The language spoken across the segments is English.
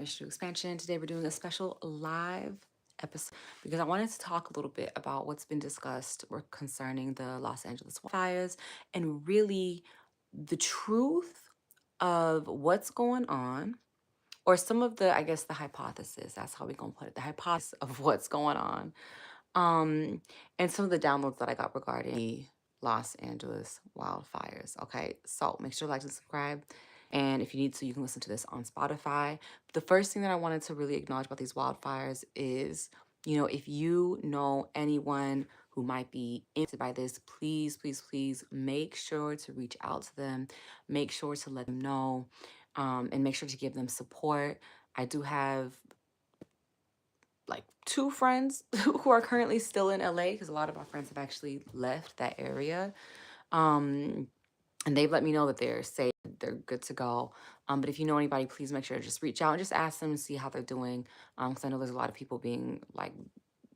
Mission Expansion. Today we're doing a special live episode because I wanted to talk a little bit about what's been discussed concerning the Los Angeles wildfires and really the truth of what's going on, or some of the, I guess, the hypothesis. That's how we're gonna put it. The hypothesis of what's going on. Um, and some of the downloads that I got regarding the Los Angeles wildfires. Okay, so make sure to like and subscribe. And if you need to, you can listen to this on Spotify. But the first thing that I wanted to really acknowledge about these wildfires is, if you know anyone who might be impacted by this, please, please, please make sure to reach out to them. Make sure to let them know, and make sure to give them support. I do have like two friends who are currently still in LA because a lot of my friends have actually left that area. Um, and they've let me know that they're safe, they're good to go. But if you know anybody, please make sure to just reach out and just ask them and see how they're doing. Because I know there's a lot of people being like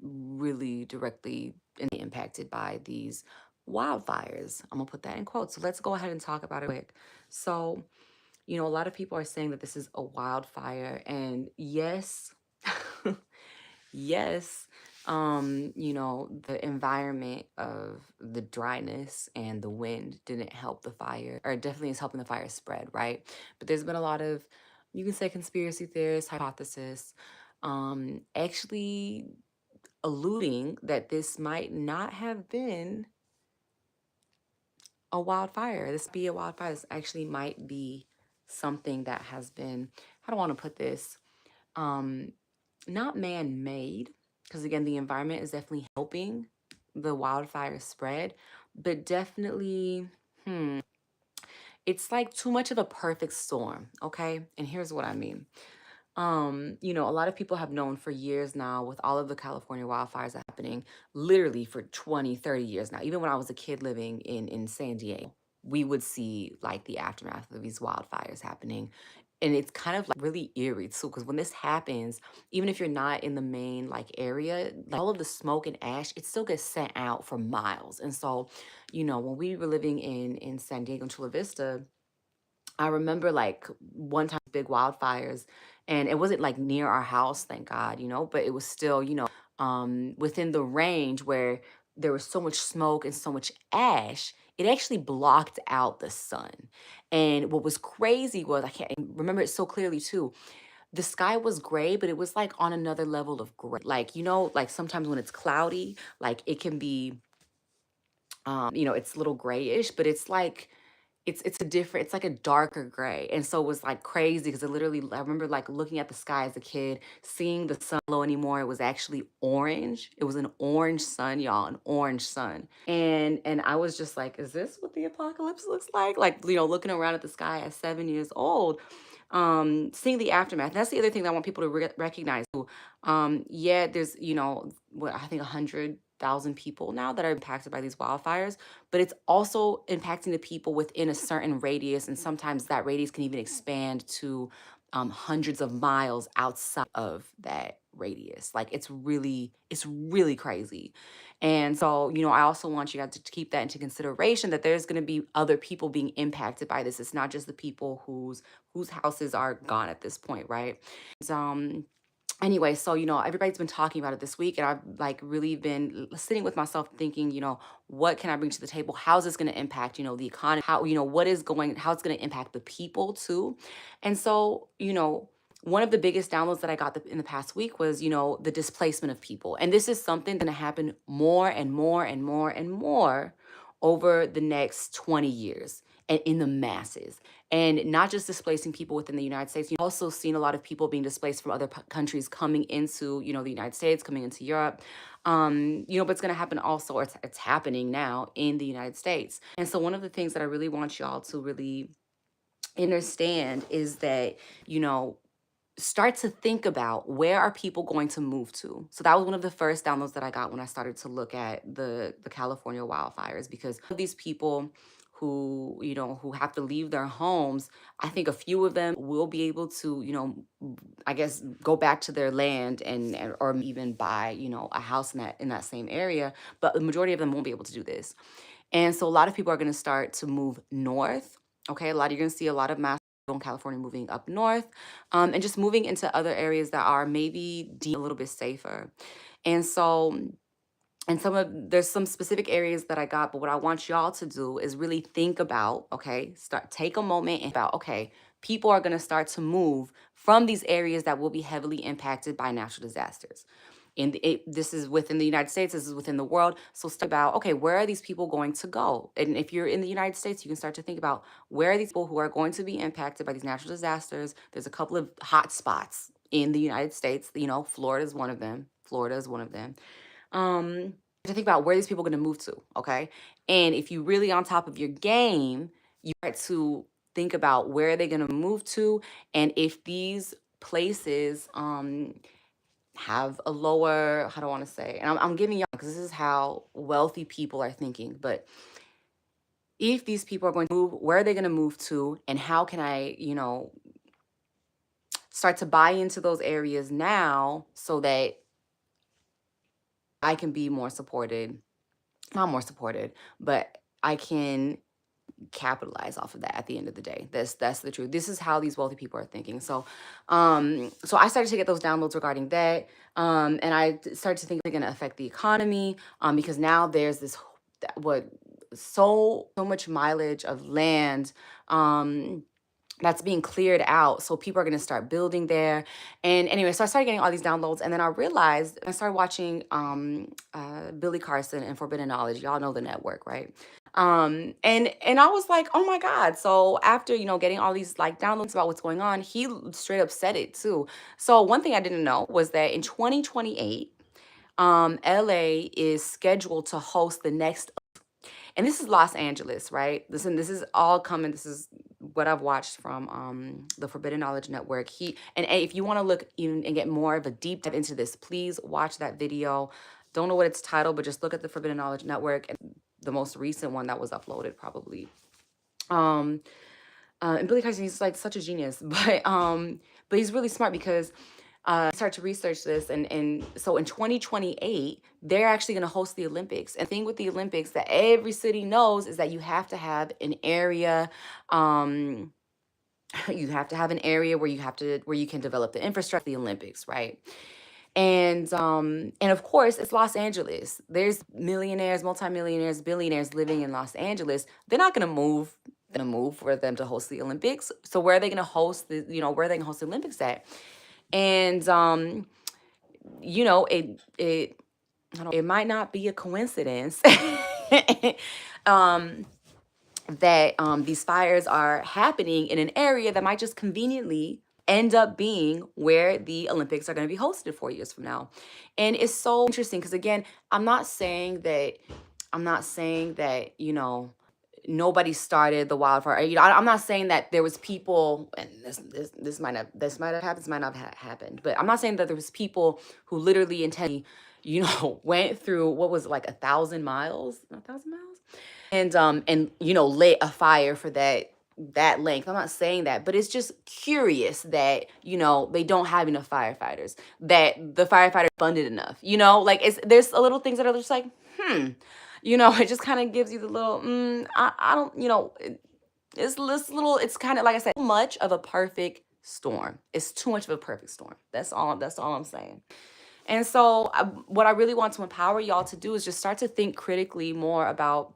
really directly impacted by these wildfires. I'm gonna put that in quotes. So let's go ahead and talk about it quick. So, a lot of people are saying that this is a wildfire, and yes, yes, the environment of the dryness and the wind didn't help the fire, or definitely is helping the fire spread, right? But there's been a lot of, you can say, conspiracy theorists, hypothesis, actually alluding that this might not have been a wildfire. This be a wildfire. This actually might be something that has been, I don't want to put this, um, not man-made, because again, the environment is definitely helping the wildfire spread, but definitely, it's like too much of a perfect storm, okay? And here's what I mean. A lot of people have known for years now with all of the California wildfires happening, literally for 20, 30 years now. Even when I was a kid living in San Diego, we would see like the aftermath of these wildfires happening. And it's kind of like really eerie too, because when this happens, even if you're not in the main like area, like, all of the smoke and ash, it still gets sent out for miles. And so, when we were living in San Diego and Chula Vista, I remember like one time big wildfires, and it wasn't like near our house, thank God, but it was still, within the range where there was so much smoke and so much ash, it actually blocked out the sun. And what was crazy was, I can't remember it so clearly too. The sky was gray, but it was like on another level of gray. Like, like sometimes when it's cloudy, like it can be, it's a little grayish, but it's like it's a different, it's like a darker gray. And so it was like crazy because I remember like looking at the sky as a kid, seeing the sun glow anymore. It was actually orange. It was an orange sun, y'all, an orange sun. And I was just like, is this what the apocalypse looks like? Like, looking around at the sky at 7 years old, seeing the aftermath. That's the other thing that I want people to recognize. Yeah, there's, what I think 100,000 people now that are impacted by these wildfires, but it's also impacting the people within a certain radius. And sometimes that radius can even expand to hundreds of miles outside of that radius. Like it's really crazy. And so, I also want you guys to keep that into consideration, that there's going to be other people being impacted by this. It's not just the people whose houses are gone at this point, right? Um, Anyway, so everybody's been talking about it this week, and I've like really been sitting with myself thinking, what can I bring to the table? How's this going to impact, the economy? How, how it's going to impact the people too. And so, one of the biggest downloads that I got in the past week was, the displacement of people. And this is something going to happen more and more and more and more over the next 20 years and in the masses. And not just displacing people within the United States. You've also seen a lot of people being displaced from other countries coming into, the United States, coming into Europe. But it's going to happen also, or it's happening now in the United States. And so one of the things that I really want y'all to really understand is that, start to think about, where are people going to move to? So that was one of the first downloads that I got when I started to look at the California wildfires, because of these people who have to leave their homes, I think a few of them will be able to, I guess, go back to their land and or even buy, a house in that same area, but the majority of them won't be able to do this. And so a lot of people are going to start to move north. Okay, you're going to see a lot of mass in California moving up north, and just moving into other areas that are maybe a little bit safer. And so, and there's some specific areas that I got, but what I want y'all to do is really think about, okay, take a moment and about, okay, people are going to start to move from these areas that will be heavily impacted by natural disasters. This is within the United States, this is within the world. So start about, okay, where are these people going to go? And if you're in the United States, you can start to think about where are these people who are going to be impacted by these natural disasters. There's a couple of hot spots in the United States. Florida is one of them. Florida is one of them. To think about where these people are going to move to, okay? And if you really on top of your game, you start to think about where they're going to move to, and if these places have a lower, how do I want to say, and I'm giving y'all because this is how wealthy people are thinking, but if these people are going to move, where are they going to move to, and how can I, start to buy into those areas now so that I can be more supported, not more supported, but I can capitalize off of that at the end of the day. That's the truth. This is how these wealthy people are thinking. So I started to get those downloads regarding that. And I started to think they're gonna affect the economy. Because now there's this so much mileage of land that's being cleared out. So people are going to start building there. And anyway, so I started getting all these downloads. And then I realized, I started watching Billy Carson and Forbidden Knowledge. Y'all know the network, right? And I was like, oh my God. So after, getting all these like downloads about what's going on, he straight up said it too. So one thing I didn't know was that in 2028, LA is scheduled to host the next, and this is Los Angeles, right? Listen, this is all coming. This is what I've watched from the Forbidden Knowledge Network. And if you want to look even and get more of a deep dive into this, please watch that video. Don't know what it's titled, but just look at the Forbidden Knowledge Network and the most recent one that was uploaded probably. And Billy Carson, he's like such a genius, but he's really smart because start to research this, and so in 2028 they're actually going to host the Olympics. And the thing with the Olympics that every city knows is that you have to have an area, you have to have an area where you can develop the infrastructure of the Olympics, right? And of course it's Los Angeles. There's millionaires, multimillionaires, billionaires living in Los Angeles. They're not going to move for them to host the Olympics. So where are they going to host where are they going to host the Olympics at? And it might not be a coincidence that these fires are happening in an area that might just conveniently end up being where the Olympics are going to be hosted 4 years from now. And it's so interesting because, again, I'm not saying that nobody started the wildfire. I'm not saying that there was people, and this might have happened, this might not have happened, but I'm not saying that there was people who literally intentionally, went through what was it, like 1,000 miles, and lit a fire for that length. I'm not saying that, but it's just curious that they don't have enough firefighters, that the firefighters funded enough. There's a little things that are just like it just kind of gives you the little I don't it's this little, it's kind of like I said, too much of a perfect storm. It's too much of a perfect storm. That's all I'm saying. And so what I really want to empower y'all to do is just start to think critically more about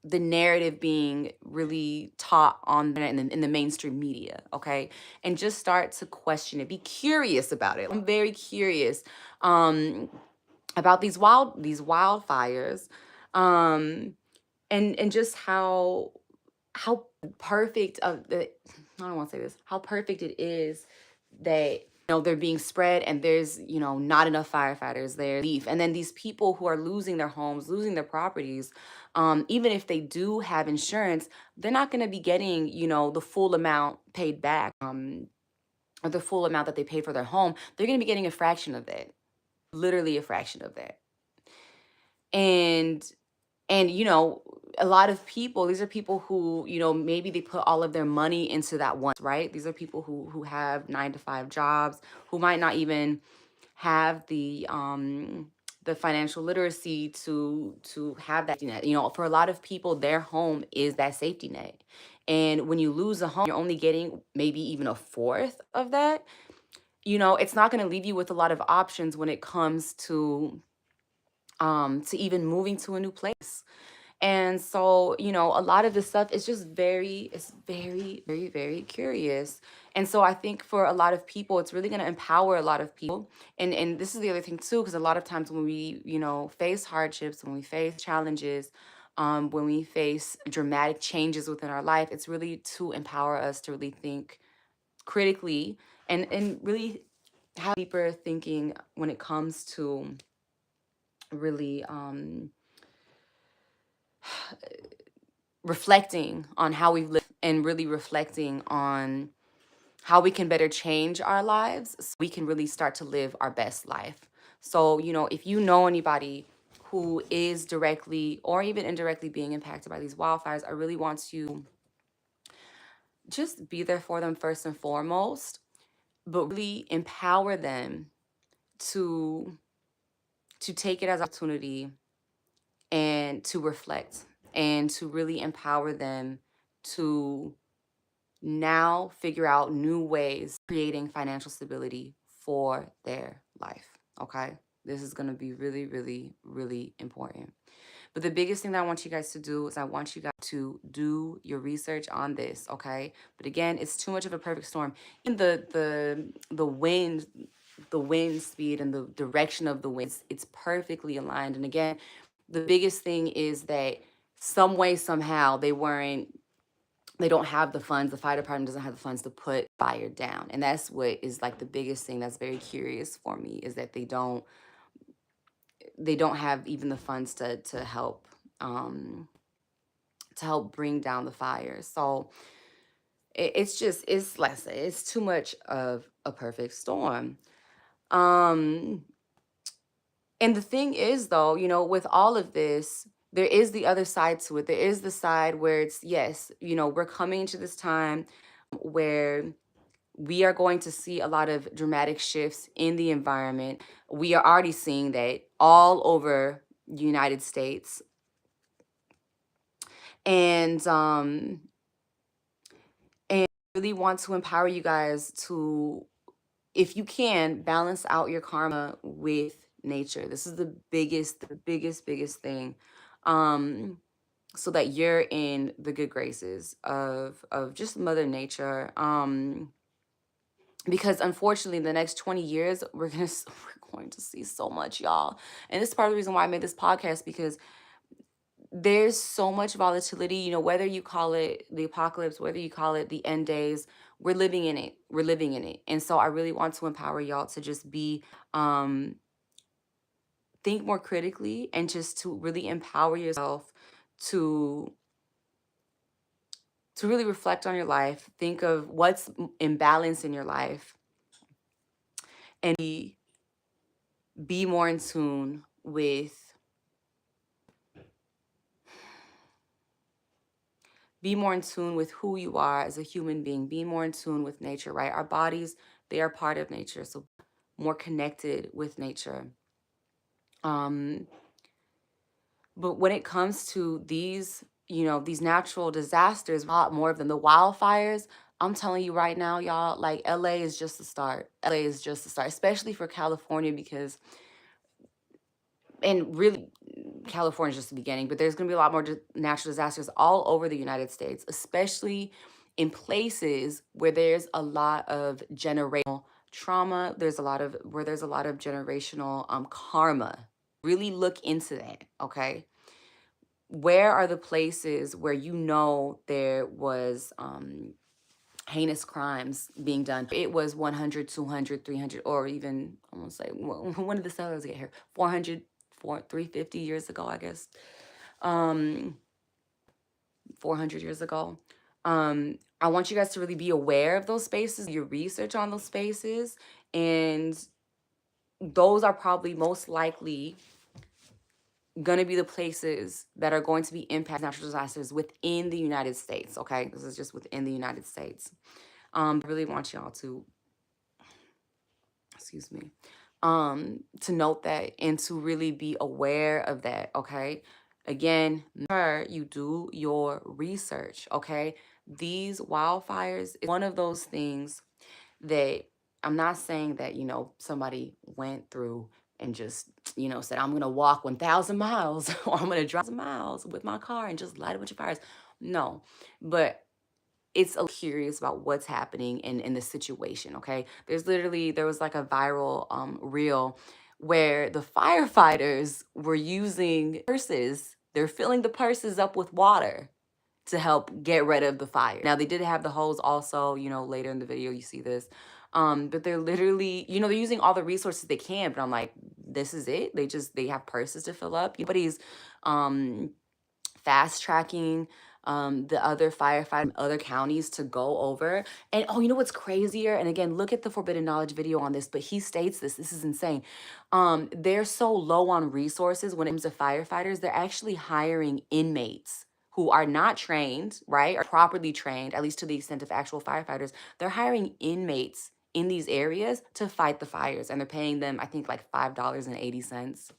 the narrative being really taught on in the mainstream media, okay? And just start to question it. Be curious about it. I'm very curious about these wildfires, and just how perfect of the, I don't want to say this, how perfect it is that they're being spread, and there's not enough firefighters there. And then these people who are losing their homes, losing their properties, even if they do have insurance, they're not going to be getting the full amount paid back, or the full amount that they paid for their home. They're going to be getting a fraction of that, literally a fraction of that. And a lot of people, these are people who maybe they put all of their money into that one, right? These are people who have 9-to-5 jobs, who might not even have the the financial literacy to have that safety net. You know, for a lot of people, their home is that safety net. And when you lose a home, you're only getting maybe even a fourth of that. You know, it's not going to leave you with a lot of options when it comes to even moving to a new place. And so, you know, a lot of this stuff is just it's very, very, very curious. And so I think for a lot of people, it's really going to empower a lot of people. And this is the other thing too, because a lot of times when we, you know, face hardships, when we face challenges, when we face dramatic changes within our life, it's really to empower us to really think critically and really have deeper thinking when it comes to really reflecting on how we've lived and really reflecting on how we can better change our lives so we can really start to live our best life. So, you know, if you know anybody who is directly or even indirectly being impacted by these wildfires, I really want to just be there for them first and foremost, but really empower them to take it as an opportunity and to reflect and to really empower them to now figure out new ways creating financial stability for their life. Okay, this is going to be really, really, really important. But the biggest thing that I want you guys to do is I want you guys to do your research on this. Okay, but again, it's too much of a perfect storm. In the wind, the wind speed and the direction of the winds, it's perfectly aligned. And again, the biggest thing is that some way somehow they don't have the funds, the fire department doesn't have the funds to put fire down. And that's what is like the biggest thing that's very curious for me, is that they don't have even the funds um to help bring down the fire. So it's like I said, it's too much of a perfect storm. Um and the thing is, though, you know, with all of this, there is the other side to it. There is the side where it's, yes, you know, we're coming to this time where we are going to see a lot of dramatic shifts in the environment. We are already seeing that all over the United States. And and really want to empower you guys to, if you can, balance out your karma with nature. This is the biggest thing. Um so that you're in the good graces of just Mother Nature. Because unfortunately the next 20 years we're going to see so much, y'all. And this is part of the reason why I made this podcast, because there's so much volatility, you know, whether you call it the apocalypse, whether you call it the end days, we're living in it. And so I really want to empower y'all to just be think more critically and just to really empower yourself to really reflect on your life, think of what's imbalance in your life, and be more in tune with who you are as a human being. Be more in tune with nature, right? Our bodies, they are part of nature, so more connected with nature. Um, but when it comes to these, you know, these natural disasters, a lot more of them, the wildfires, I'm telling you right now, y'all, like LA is just the start. LA is just the start, especially for California, because, and really, California is just the beginning, but there's going to be a lot more natural disasters all over the United States, especially in places where there's a lot of generational trauma. There's a lot of generational karma. Really look into that, okay? Where are the places where you know there was heinous crimes being done? It was 100, 200, 300, or even, I'm gonna say, when did the settlers get here? 400, 350 years ago, I guess. 400 years ago. I want you guys to really be aware of those spaces, your research on those spaces, and those are probably most likely going to be the places that are going to be impacted natural disasters within the United States. Okay, this is just within the United States. I really want y'all to, excuse me, to note that and to really be aware of that, okay? Again, make sure you do your research, okay? These wildfires is one of those things that I'm not saying that, somebody went through and just, said, I'm going to walk 1,000 miles or I'm going to drive miles with my car and just light a bunch of fires. No, but it's curious about what's happening in the situation, okay? There was like a viral reel where the firefighters were using purses. They're filling the purses up with water to help get rid of the fire. Now they did have the hose also, later in the video you see this. But they're literally, they're using all the resources they can, but I'm like, this is it? They have purses to fill up. Nobody's um fast tracking the other firefighters in other counties to go over. And oh, you know what's crazier? And again, look at the Forbidden Knowledge video on this, but he states this. This is insane. They're so low on resources when it comes to firefighters, they're actually hiring inmates who are not trained, right? Or properly trained, at least to the extent of actual firefighters. They're hiring inmates in these areas to fight the fires. And they're paying them, I think, like $5.80.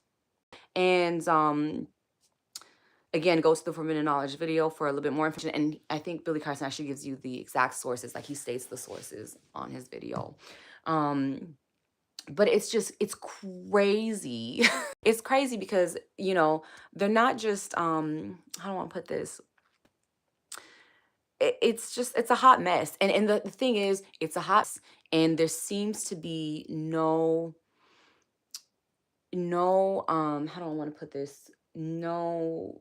And again, go to the Forbidden Knowledge video for a little bit more information. And I think Billy Carson actually gives you the exact sources, like he states the sources on his video. But it's crazy. It's crazy because, they're not just, how do I want to put this? It's a hot mess. And the thing is, it's a hot mess, and there seems to be no, how do I want to put this? No,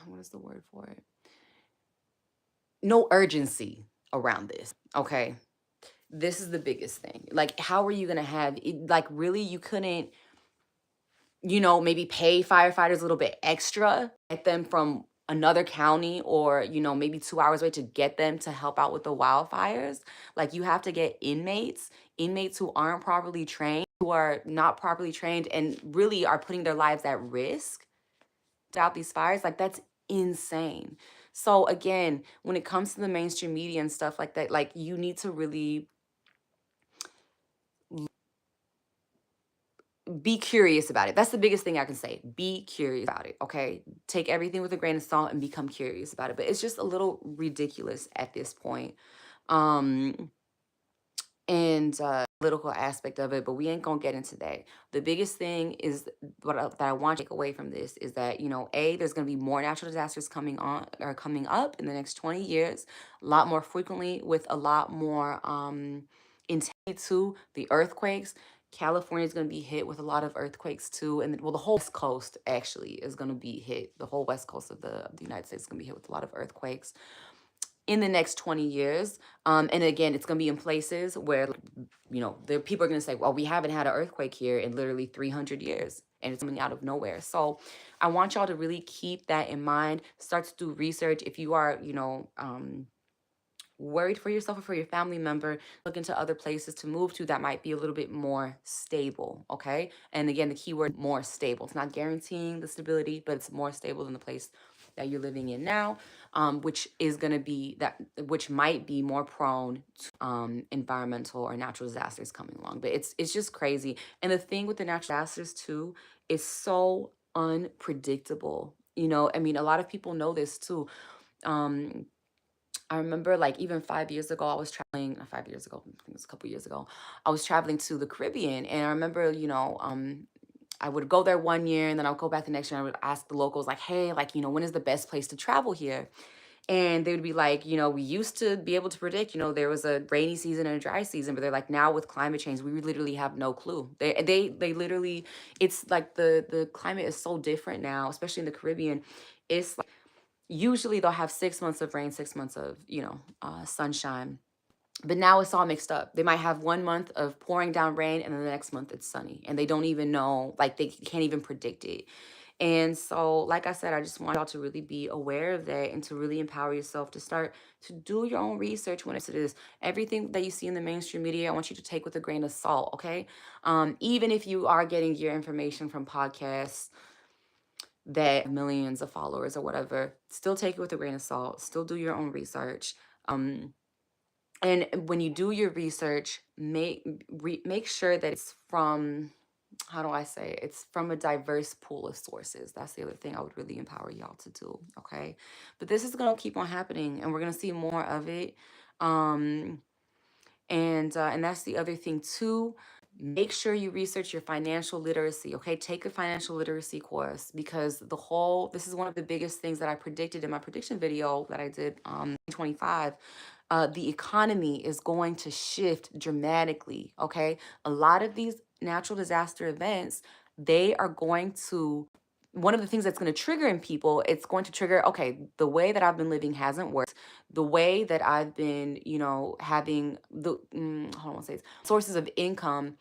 what is the word for it? No urgency around this. Okay. This is the biggest thing. Like, how are you going to have it? Like, really, you couldn't, maybe pay firefighters a little bit extra, get them from another county or, maybe 2 hours away to get them to help out with the wildfires. Like, you have to get inmates who aren't properly trained, who are not properly trained and really are putting their lives at risk out these fires. Like, that's insane. So again, when it comes to the mainstream media and stuff like that, like, you need to really be curious about it. That's the biggest thing I can say. Be curious about it, okay? Take everything with a grain of salt and become curious about it. But it's just a little ridiculous at this point. And political aspect of it, but we ain't gonna get into that. The biggest thing is that I want to take away from this is that, there's gonna be more natural disasters coming up in the next 20 years, a lot more frequently with a lot more intensity too. The earthquakes, California is gonna be hit with a lot of earthquakes too, and well, the whole West Coast actually is gonna be hit. The whole West Coast of the United States is gonna be hit with a lot of earthquakes in the next 20 years. And again, it's going to be in places where, the people are going to say, well, we haven't had an earthquake here in literally 300 years. And it's coming out of nowhere. So I want y'all to really keep that in mind. Start to do research. If you are, worried for yourself or for your family member, look into other places to move to that might be a little bit more stable, okay? And again, the keyword more stable. It's not guaranteeing the stability, but it's more stable than the place that you're living in now, which is going to be which might be more prone to environmental or natural disasters coming along. But it's just crazy. And the thing with the natural disasters too is so unpredictable. I mean, a lot of people know this too. I remember, like, even 5 years ago, I was traveling, not 5 years ago, I think it was a couple years ago, I was traveling to the Caribbean. And I remember, I would go there one year and then I'll go back the next year and I would ask the locals, like, hey, like, when is the best place to travel here? And they would be like, we used to be able to predict, there was a rainy season and a dry season, but they're like, now with climate change, we literally have no clue. They literally, it's like the climate is so different now, especially in the Caribbean. It's like, usually they'll have 6 months of rain, 6 months of, sunshine. But now it's all mixed up. They might have 1 month of pouring down rain and then the next month it's sunny. And they don't even know, like, they can't even predict it. And so, like I said, I just want y'all to really be aware of that and to really empower yourself to start to do your own research when it is. Everything that you see in the mainstream media, I want you to take with a grain of salt, okay? Even if you are getting your information from podcasts that have millions of followers or whatever, still take it with a grain of salt. Still do your own research. And when you do your research, make sure that it's from, how do I say it? It's from a diverse pool of sources. That's the other thing I would really empower y'all to do. Okay. But this is going to keep on happening and we're going to see more of it. Um, and that's the other thing too. Make sure you research your financial literacy. Okay, take a financial literacy course because this is one of the biggest things that I predicted in my prediction video that I did 25. The economy is going to shift dramatically. Okay, a lot of these natural disaster events, they are going to, one of the things that's going to trigger in people, it's going to trigger, okay, the way that I've been living hasn't worked. The way that I've been, having hold on, say sources of income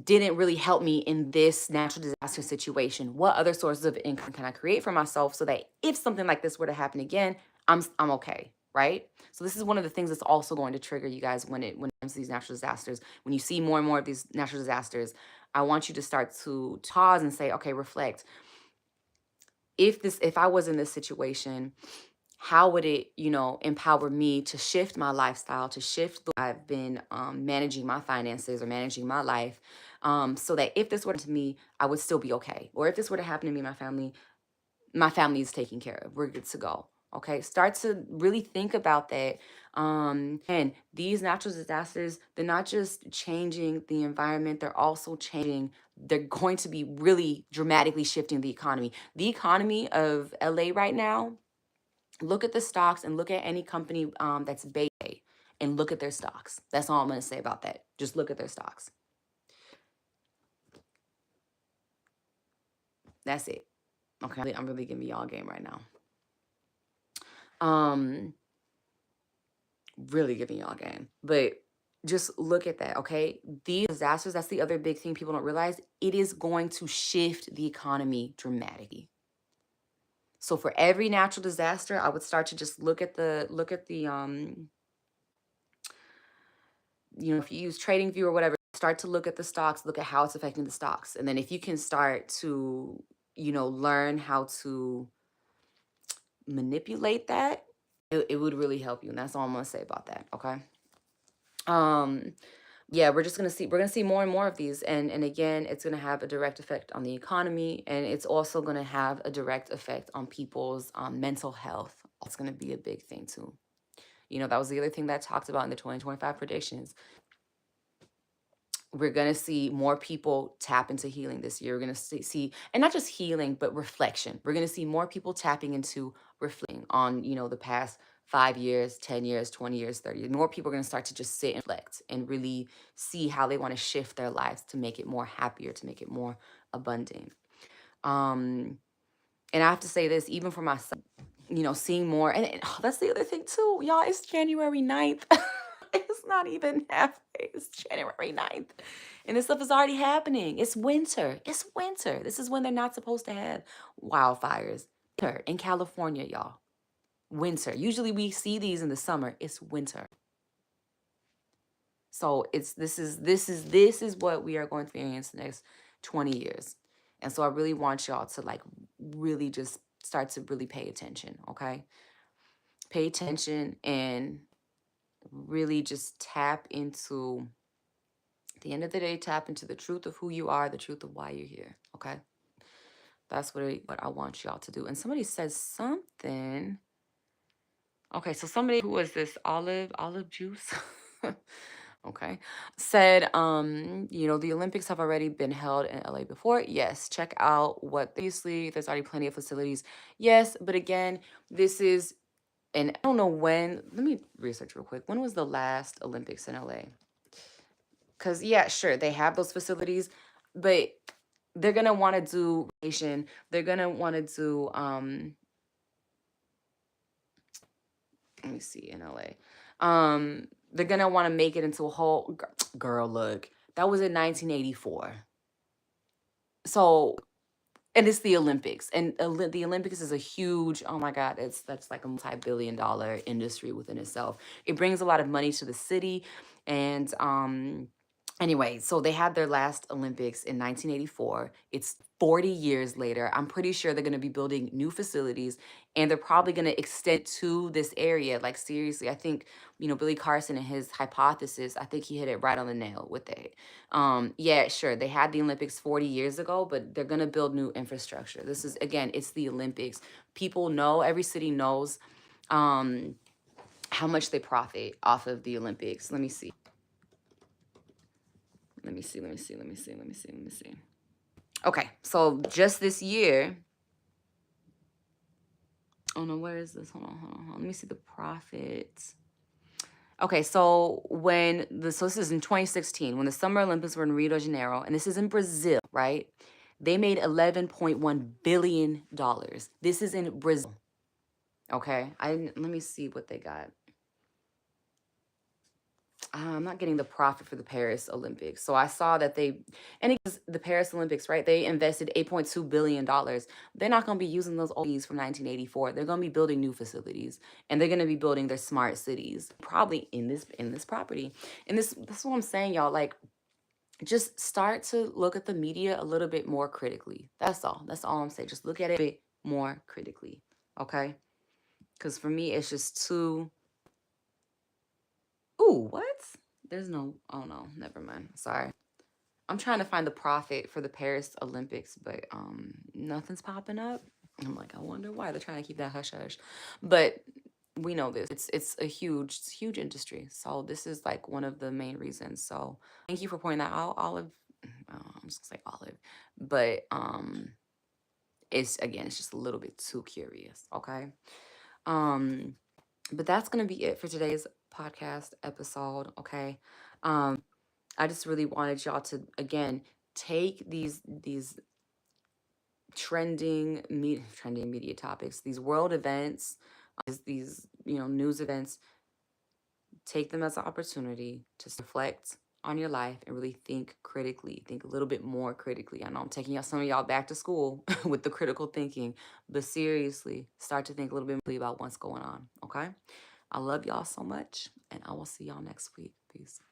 didn't really help me in this natural disaster situation. What other sources of income can I create for myself so that if something like this were to happen again, I'm okay, right? So this is one of the things that's also going to trigger you guys when it comes to these natural disasters. When you see more and more of these natural disasters, I want you to start to pause and say, okay, reflect. If I was in this situation, how would it, empower me to shift my lifestyle, to shift the way I've been managing my finances or managing my life, so that if this were to me, I would still be okay. Or if this were to happen to me, my family is taken care of. We're good to go. Okay, start to really think about that. And these natural disasters, they're not just changing the environment, they're going to be really dramatically shifting the economy. The economy of LA right now, look at the stocks and look at any company that's Bay and look at their stocks. That's all I'm going to say about that. Just look at their stocks. That's it. Okay, I'm really giving y'all a game right now. Um, really giving y'all a game. But just look at that, okay? These disasters, that's the other big thing people don't realize. It is going to shift the economy dramatically. So for every natural disaster, I would start to just look at the if you use TradingView or whatever, start to look at the stocks, look at how it's affecting the stocks. And then if you can start to, learn how to manipulate that, it would really help you. And that's all I'm gonna say about that. Okay. Um, yeah, we're gonna see more and more of these. And again, it's gonna have a direct effect on the economy, and it's also gonna have a direct effect on people's mental health. It's gonna be a big thing too. That was the other thing that I talked about in the 2025 predictions. We're going to see more people tap into healing this year. We're going to see, and not just healing, but reflection. We're going to see more people tapping into reflecting on, the past 5 years, 10 years, 20 years, 30 years. More people are going to start to just sit and reflect and really see how they want to shift their lives to make it more happier, to make it more abundant. And I have to say this, even for myself, seeing more, and that's the other thing too, y'all, it's January 9th. It's not even halfway. It's January 9th. And this stuff is already happening. It's winter. It's winter. This is when they're not supposed to have wildfires. Winter in California, y'all. Winter. Usually we see these in the summer. It's winter. So this is what we are going to experience the next 20 years. And so I really want y'all to really just start to really pay attention, okay? Pay attention and really just tap into, at the end of the day, tap into the truth of who you are, the truth of why you're here. Okay. That's what I want y'all to do. And somebody says something. Okay, so somebody, who was this, olive juice? Okay. Said, the Olympics have already been held in LA before. Yes, check out obviously there's already plenty of facilities. Yes, but again, this is, and I don't know when, let me research real quick. When was the last Olympics in LA? Because, yeah, sure, they have those facilities, but they're going to want to do Asian. They're going to want to do, let me see, in LA. They're going to want to make it into a whole, girl, look, that was in 1984. So, and it's the Olympics. And the Olympics is a huge, oh my God, that's like a multi-billion-dollar industry within itself. It brings a lot of money to the city. And Anyway, so they had their last Olympics in 1984. It's 40 years later. I'm pretty sure they're going to be building new facilities, and they're probably going to extend to this area. Like, seriously, I think, Billy Carson and his hypothesis, I think he hit it right on the nail with it. Yeah, sure, they had the Olympics 40 years ago, but they're going to build new infrastructure. This is, again, it's the Olympics. People know, every city knows um, how much they profit off of the Olympics. Let me see. Let me see, let me see, let me see, let me see, let me see. Okay, so just this year. Oh no, where is this? Hold on, hold on, hold on. Let me see the profits. Okay, so so this is in 2016, when the Summer Olympics were in Rio de Janeiro, and this is in Brazil, right? They made $11.1 billion. This is in Brazil. Okay, let me see what they got. I'm not getting the profit for the Paris Olympics. So I saw that and it's the Paris Olympics, right? They invested $8.2 billion. They're not going to be using those old from 1984. They're going to be building new facilities, and they're going to be building their smart cities, probably in this property. And that's what I'm saying, y'all. Like, just start to look at the media a little bit more critically. That's all. That's all I'm saying. Just look at it a bit more critically, okay? Because for me, it's just too. Ooh, what? There's no, oh no, never mind. Sorry. I'm trying to find the profit for the Paris Olympics, but nothing's popping up. I'm like, I wonder why they're trying to keep that hush hush. But we know this. It's a huge industry. So this is like one of the main reasons. So thank you for pointing that out, Olive. I'm just gonna say Olive. But it's just a little bit too curious, okay? But that's gonna be it for today's podcast episode, okay? I just really wanted y'all to, again, take these trending media topics, these world events, these news events, take them as an opportunity to reflect on your life and really think critically, think a little bit more critically. I know I'm taking some of y'all back to school with the critical thinking, but seriously, start to think a little bit more about what's going on, okay? I love y'all so much, and I will see y'all next week. Peace.